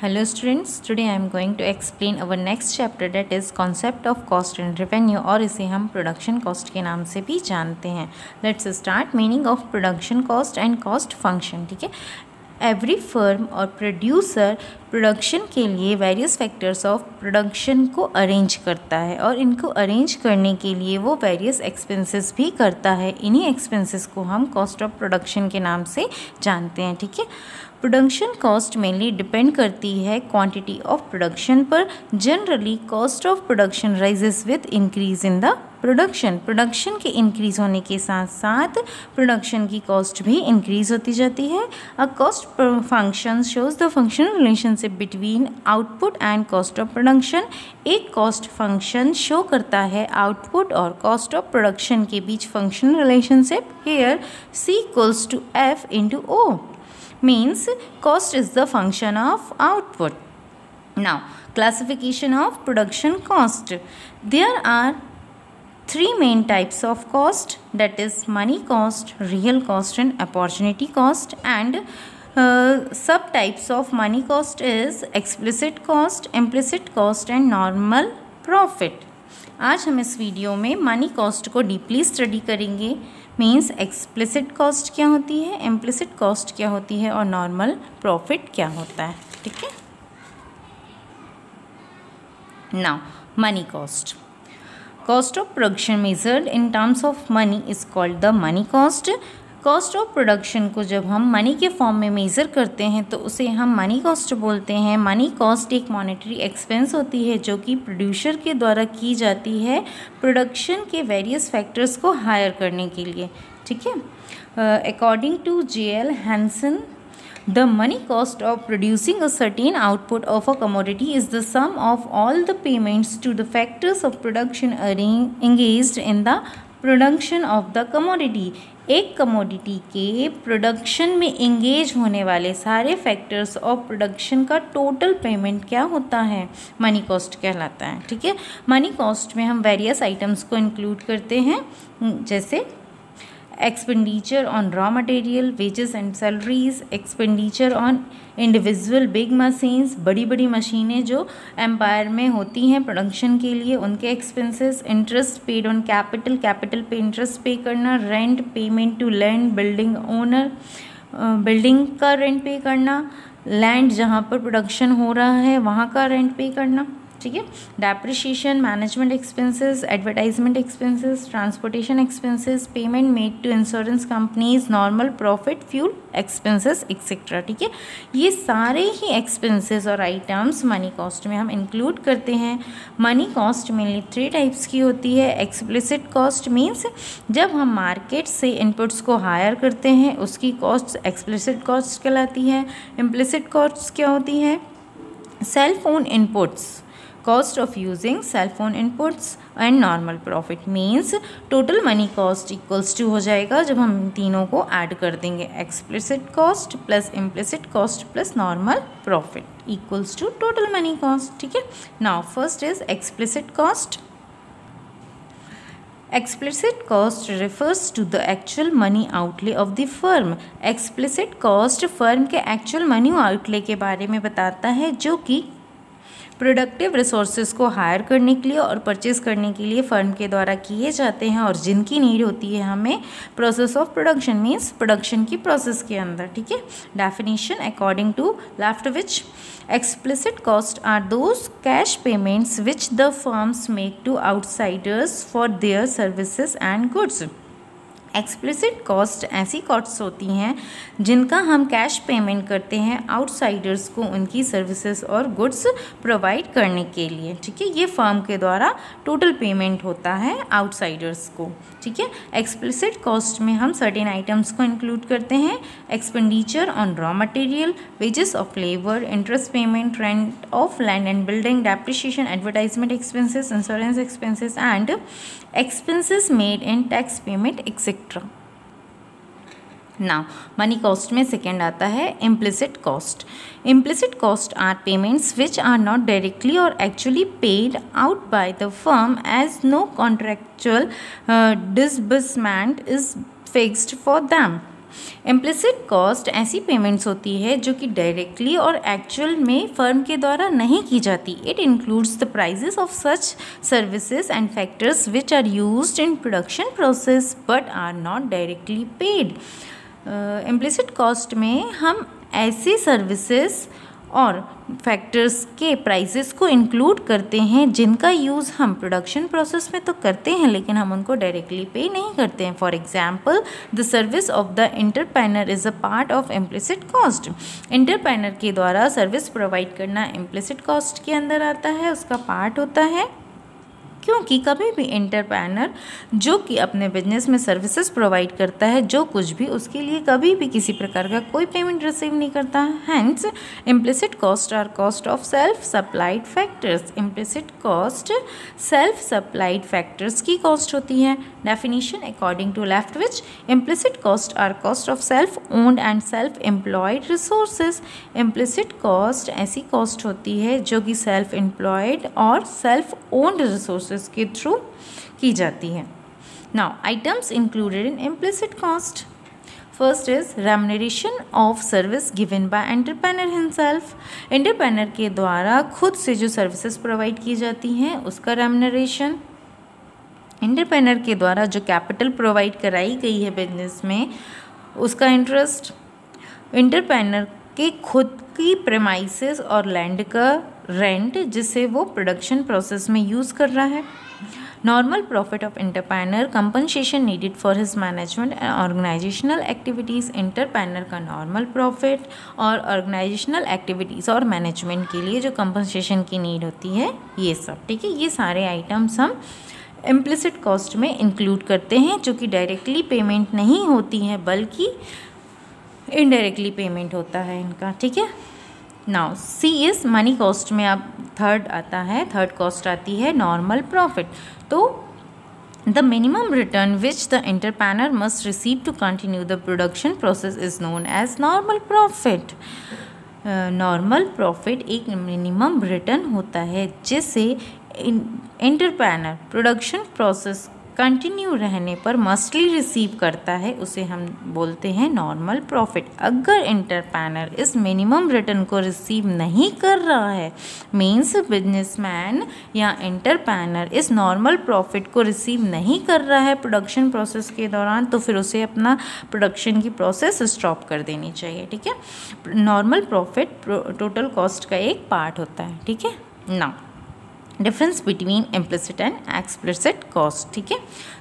Hello students, today I am going to explain our next chapter that is concept of cost and revenue और इसे हम production cost के नाम से भी जानते हैं. Let's start meaning of production cost and cost function. ठीक है, एवरी फर्म और प्रोड्यूसर प्रोडक्शन के लिए वेरियस फैक्टर्स ऑफ प्रोडक्शन को अरेंज करता है और इनको अरेंज करने के लिए वो वेरियस एक्सपेंसेस भी करता है. इन्हीं एक्सपेंसेस को हम कॉस्ट ऑफ प्रोडक्शन के नाम से जानते हैं. ठीक है, प्रोडक्शन कॉस्ट मेनली डिपेंड करती है क्वांटिटी ऑफ प्रोडक्शन पर. Generally cost of production rises with increase in the production के इंक्रीज होने के साथ साथ प्रोडक्शन की कॉस्ट भी इंक्रीज होती जाती है. A cost function shows the functional relationship between output and cost of production. एक कॉस्ट फंक्शन शो करता है आउटपुट और कॉस्ट ऑफ प्रोडक्शन के बीच functional relationship. Here C equals to F into O means cost is the function of output. Now classification of production cost. There are three main types of cost, that is money cost, real cost and opportunity cost. And subtypes of money cost is explicit cost, implicit cost and normal profit. आज हम इस video में money cost को deeply study करेंगे. Means explicit cost क्या होती है, implicit cost क्या होती है और नॉर्मल प्रॉफिट क्या होता है. ठीक है, now money cost. Cost of production measured in terms of money is called the money cost. Cost of production को जब हम मनी के फॉर्म में मेज़र करते हैं तो उसे हम मनी कॉस्ट बोलते हैं. मनी कॉस्ट एक मॉनेटरी एक्सपेंस होती है जो कि प्रोड्यूसर के द्वारा की जाती है प्रोडक्शन के वेरियस फैक्टर्स को हायर करने के लिए. ठीक है, according to J.L. Hansen, the money cost of producing a certain output of a commodity is the sum of all the payments to the factors of production engaged in the production of the commodity. एक commodity के production में engage होने वाले सारे factors of production का total payment क्या होता है, मनी कॉस्ट कहलाता है. ठीक है, मनी कॉस्ट में हम वेरियस आइटम्स को इंक्लूड करते हैं जैसे expenditure on raw material, wages and salaries, expenditure on individual big machines, बड़ी बड़ी मशीनें जो एम्पायर में होती हैं प्रोडक्शन के लिए, उनके expenses, interest paid on capital, capital पे इंटरेस्ट पे करना, rent, payment to land building owner, building का रेंट पे करना, लैंड जहाँ पर प्रोडक्शन हो रहा है वहाँ का रेंट पे करना. ठीक है, depreciation, management expenses, advertisement expenses, transportation expenses, payment made to insurance companies, normal profit, fuel expenses etcetera. ठीक है, ये सारे ही एक्सपेंसेस और आइटम्स मनी कॉस्ट में हम इंक्लूड करते हैं. मनी कॉस्ट मेनली 3 टाइप्स की होती है. एक्सप्लिसिट कॉस्ट मीन्स जब हम मार्केट से इनपुट्स को हायर करते हैं उसकी कॉस्ट एक्सप्लिसिट कॉस्ट कहलाती है. इम्प्लिसिट कॉस्ट क्या होती है, सेल फोन inputs, cost of using cell phone inputs and normal profit means total money cost equals to हो जाएगा जब हम तीनों को ऐड कर देंगे. explicit cost plus implicit cost plus normal profit equals to total money cost. ठीक है, now first is explicit cost. Explicit cost refers to the actual money outlay of the firm. explicit cost firm के actual money outlay के बारे में बताता है जो कि प्रोडक्टिव रिसोर्सेज को हायर करने के लिए और परचेज करने के लिए फर्म के द्वारा किए जाते हैं और जिनकी नीड होती है हमें process of production means production की प्रोसेस के अंदर. ठीक है, definition according to Leftwich, explicit cost are those cash payments which the firms make to outsiders for their services and goods. Explicit cost ऐसी कॉस्ट्स होती हैं जिनका हम कैश पेमेंट करते हैं आउटसाइडर्स को उनकी सर्विसेज और गुड्स प्रोवाइड करने के लिए. ठीक है, ये फर्म के द्वारा टोटल पेमेंट होता है आउटसाइडर्स को. ठीक है, एक्सप्लिसिट कॉस्ट में हम सर्टेन आइटम्स को इंक्लूड करते हैं. Expenditure on raw material, wages of labour, interest payment, rent of land and building, depreciation, advertisement expenses, insurance expenses and expenses made in tax payment etc. Now money cost में second आता है implicit cost. Implicit cost are payments which are not directly or actually paid out by the firm as no contractual disbursement is fixed for them. Implicit cost ऐसी payments होती है जो कि directly और actual में firm के द्वारा नहीं की जाती. It includes the prices of such services and factors which are used in production process but are not directly paid. Implicit cost में हम ऐसी सर्विसेज और फैक्टर्स के प्राइसेस को इंक्लूड करते हैं जिनका यूज़ हम प्रोडक्शन प्रोसेस में तो करते हैं लेकिन हम उनको डायरेक्टली पे नहीं करते हैं. For example, the service of the entrepreneur is a part of implicit cost. Entrepreneur के द्वारा सर्विस प्रोवाइड करना इम्प्लिसिट कॉस्ट के अंदर आता है, उसका पार्ट होता है, क्योंकि कभी भी इंटरप्रेन्योर जो कि अपने बिजनेस में सर्विसेज प्रोवाइड करता है, जो कुछ भी, उसके लिए कभी भी किसी प्रकार का कोई पेमेंट रिसीव नहीं करता है. Hence implicit cost are cost of self supplied factors. Implicit cost self supplied factors की कॉस्ट होती है. Definition according to Leftwich, implicit cost are cost of self owned and self employed resources. Implicit cost ऐसी cost होती है जो कि self employed और self owned resources के थ्रू की जाती है. Now items included in implicit cost. First is remuneration of service given by entrepreneur himself. Entrepreneur के द्वारा खुद से जो सर्विसेज प्रोवाइड की जाती हैं उसका रेम्यूनरेशन. एंटरप्रेन्योर के द्वारा जो कैपिटल प्रोवाइड कराई गई है बिजनेस में उसका इंटरेस्ट. एंटरप्रेन्योर के खुद की प्रेमाइसेस और लैंड का रेंट जिसे वो प्रोडक्शन प्रोसेस में यूज़ कर रहा है. Normal profit of entrepreneur, compensation needed for his management and organisational activities. Entrepreneur का नॉर्मल प्रॉफिट और ऑर्गेनाइजेशनल एक्टिविटीज़ और मैनेजमेंट के लिए जो कंपनसेशन की नीड होती है, ये सब. ठीक है, ये सारे आइटम्स हम इम्प्लिसिट कॉस्ट में इंक्लूड करते हैं जो कि डायरेक्टली पेमेंट नहीं होती हैं बल्कि इनडायरेक्टली पेमेंट होता है इनका. ठीक है. Now see is money cost में अब थर्ड आता है, थर्ड कॉस्ट आती है नॉर्मल प्रॉफिट. तो the minimum return which the entrepreneur must receive to continue the production process is known as normal profit. Normal profit एक मिनिमम रिटर्न होता है जिसे एंटरप्रेन्योर प्रोडक्शन प्रोसेस कंटिन्यू रहने पर मस्टली रिसीव करता है, उसे हम बोलते हैं नॉर्मल प्रॉफिट. अगर एंटरप्रेन्योर इस मिनिमम रिटर्न को रिसीव नहीं कर रहा है, मीन्स बिजनेसमैन या एंटरप्रेन्योर इस नॉर्मल प्रॉफिट को रिसीव नहीं कर रहा है प्रोडक्शन प्रोसेस के दौरान, तो फिर उसे अपना प्रोडक्शन की प्रोसेस स्टॉप कर देनी चाहिए. ठीक है. नॉर्मल प्रॉफिट टोटल कॉस्ट का एक पार्ट होता है. ठीक है. Now difference between implicit and explicit cost. ठीक है.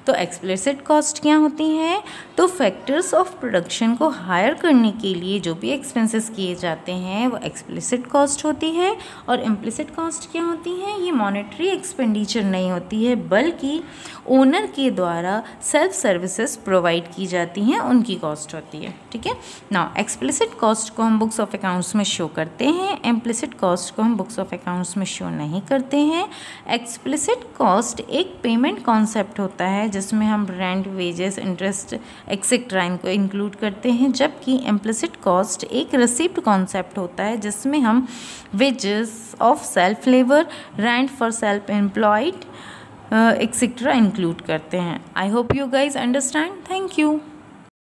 तो एक्सप्लिसिट कॉस्ट क्या होती है? तो फैक्टर्स ऑफ प्रोडक्शन को हायर करने के लिए जो भी एक्सपेंसेस किए जाते हैं वो एक्सप्लिसिट कॉस्ट होती है. और इम्प्लिसिट कॉस्ट क्या होती है? ये मॉनेटरी एक्सपेंडिचर नहीं होती है बल्कि ओनर के द्वारा सेल्फ सर्विसेज प्रोवाइड की जाती हैं, उनकी कॉस्ट होती है. ठीक है. नाउ एक्सप्लिसिट कॉस्ट को हम बुक्स ऑफ अकाउंट्स में शो करते हैं, इम्प्लिसिट कॉस्ट को हम बुक्स ऑफ अकाउंट्स में शो नहीं करते हैं. एक्सप्लिसिट कॉस्ट एक पेमेंट कॉन्सेप्ट होता है जिसमें हम रेंट, वेजेस, इंटरेस्ट एक्सेट्रा इनको इंक्लूड करते हैं, जबकि इम्प्लिसिट कॉस्ट एक रिसिप्ट कॉन्सेप्ट होता है जिसमें हम wages of self labour, rent for self employed etcetera include करते हैं. I hope you guys understand. Thank you.